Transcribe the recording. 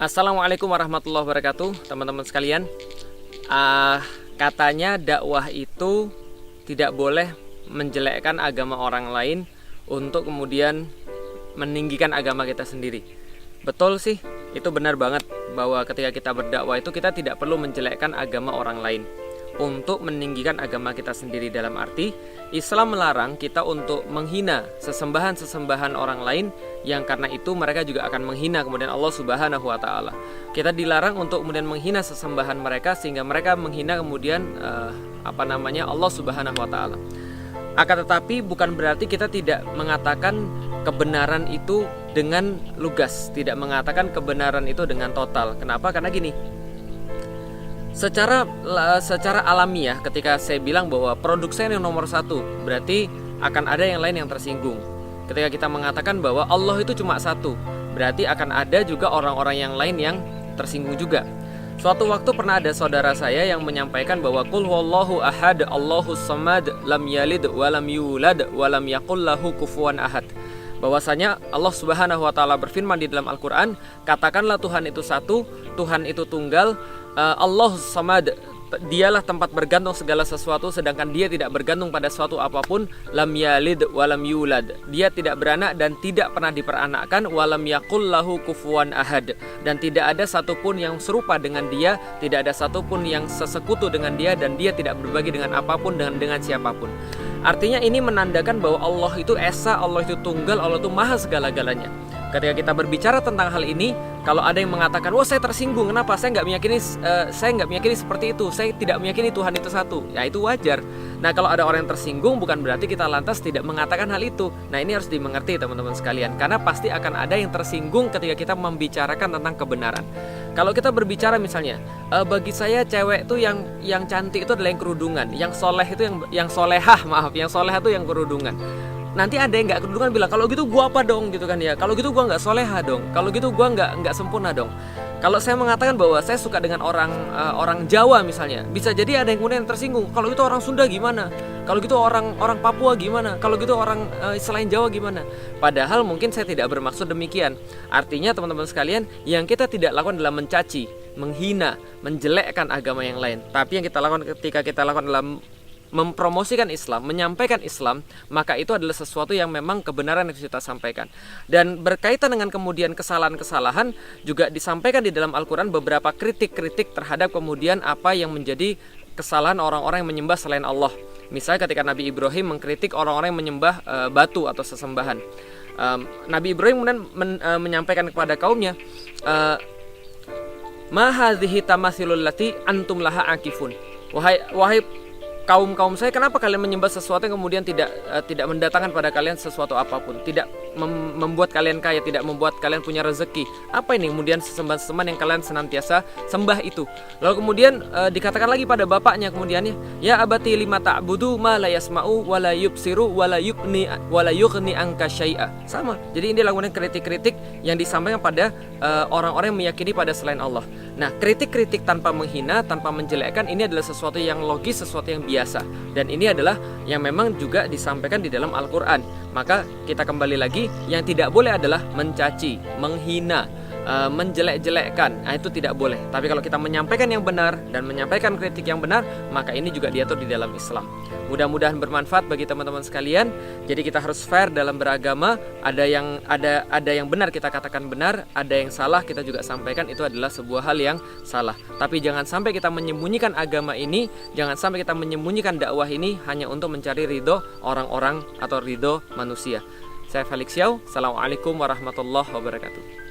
Assalamualaikum warahmatullahi wabarakatuh, teman-teman sekalian. Katanya dakwah itu tidak boleh menjelekkan agama orang lain untuk kemudian meninggikan agama kita sendiri. Betul sih, itu benar banget bahwa ketika kita berdakwah itu kita tidak perlu menjelekkan agama orang lain untuk meninggikan agama kita sendiri. Dalam arti Islam melarang kita untuk menghina sesembahan-sesembahan orang lain, yang karena itu mereka juga akan menghina kemudian Allah Subhanahu wa taala. Kita dilarang untuk kemudian menghina sesembahan mereka sehingga mereka menghina kemudian Allah Subhanahu wa taala. Akan tetapi bukan berarti kita tidak mengatakan kebenaran itu dengan lugas, tidak mengatakan kebenaran itu dengan total. Kenapa? Karena gini, secara alamiah ketika saya bilang bahwa produk saya yang nomor satu, berarti akan ada yang lain yang tersinggung. Ketika kita mengatakan bahwa Allah itu cuma satu, berarti akan ada juga orang-orang yang lain yang tersinggung juga. Suatu waktu pernah ada saudara saya yang menyampaikan bahwa qul huwallahu ahad, Allahus samad, lam yalid walam yulad walam yakul lahu kufuwan ahad. Bahwasanya Allah Subhanahu wa taala berfirman di dalam Al-Qur'an, katakanlah Tuhan itu satu, Tuhan itu tunggal, Allahus samad, dialah tempat bergantung segala sesuatu, sedangkan dia tidak bergantung pada suatu apapun. Lam yalid walam yulad, dia tidak beranak dan tidak pernah diperanakkan. Walam yakul lahu kufuwan ahad, dan tidak ada satupun yang serupa dengan dia, tidak ada satupun yang sesekutu dengan dia, dan dia tidak berbagi dengan apapun dengan siapapun. Artinya ini menandakan bahwa Allah itu esa, Allah itu tunggal, Allah itu maha segala-galanya. Ketika kita berbicara tentang hal ini, kalau ada yang mengatakan, wah saya tersinggung, kenapa? Saya nggak meyakini seperti itu, saya tidak meyakini Tuhan itu satu. Ya itu wajar. Nah kalau ada orang yang tersinggung, bukan berarti kita lantas tidak mengatakan hal itu. Nah ini harus dimengerti teman-teman sekalian, karena pasti akan ada yang tersinggung ketika kita membicarakan tentang kebenaran. Kalau kita berbicara misalnya, bagi saya cewek itu yang cantik itu adalah yang kerudungan, yang soleh itu yang solehah, yang solehah itu yang kerudungan. Nanti ada yang nggak kerudungan bilang, kalau gitu gua apa dong gitu kan ya, kalau gitu gua nggak soleha dong, kalau gitu gua nggak sempurna dong. Kalau saya mengatakan bahwa saya suka dengan orang Jawa misalnya, bisa jadi ada yang kemudian tersinggung, kalau gitu orang Sunda gimana, kalau gitu orang Papua gimana, kalau gitu orang selain Jawa gimana. Padahal mungkin saya tidak bermaksud demikian. Artinya teman-teman sekalian, yang kita tidak lakukan adalah mencaci, menghina, menjelekkan agama yang lain. Tapi yang kita lakukan ketika kita lakukan dalam mempromosikan Islam, menyampaikan Islam, maka itu adalah sesuatu yang memang kebenaran yang kita sampaikan. Dan berkaitan dengan kemudian kesalahan-kesalahan, juga disampaikan di dalam Al-Quran beberapa kritik-kritik terhadap kemudian apa yang menjadi kesalahan orang-orang yang menyembah selain Allah. Misalnya ketika Nabi Ibrahim mengkritik orang-orang yang menyembah batu atau sesembahan, Nabi Ibrahim kemudian menyampaikan kepada kaumnya, ma hadhihi tamathilul lati antum laha akifun. Wahai kaum saya, kenapa kalian menyembah sesuatu yang kemudian tidak mendatangkan pada kalian sesuatu apapun, tidak membuat kalian kaya, tidak membuat kalian punya rezeki? Apa ini kemudian sesembahan yang kalian senantiasa sembah itu? Lalu kemudian dikatakan lagi pada bapaknya kemudiannya, ya abati lima ta'budu ma la yasma'u wa la yubsiru wa la yughni anka syai'a. Sama. Jadi ini lakukan kritik-kritik yang disampaikan pada orang-orang yang meyakini pada selain Allah. Nah, kritik-kritik tanpa menghina, tanpa menjelekkan, ini adalah sesuatu yang logis, sesuatu yang biasa. Dan ini adalah yang memang juga disampaikan di dalam Al-Quran. Maka kita kembali lagi, yang tidak boleh adalah mencaci, menghina, menjelek-jelekkan. Nah itu tidak boleh. Tapi kalau kita menyampaikan yang benar dan menyampaikan kritik yang benar, maka ini juga diatur di dalam Islam. Mudah-mudahan bermanfaat bagi teman-teman sekalian. Jadi kita harus fair dalam beragama. Ada yang benar kita katakan benar, ada yang salah kita juga sampaikan, itu adalah sebuah hal yang salah. Tapi jangan sampai kita menyembunyikan agama ini, jangan sampai kita menyembunyikan dakwah ini hanya untuk mencari ridho orang-orang atau ridho manusia. Saya Felix Yau. Assalamualaikum warahmatullahi wabarakatuh.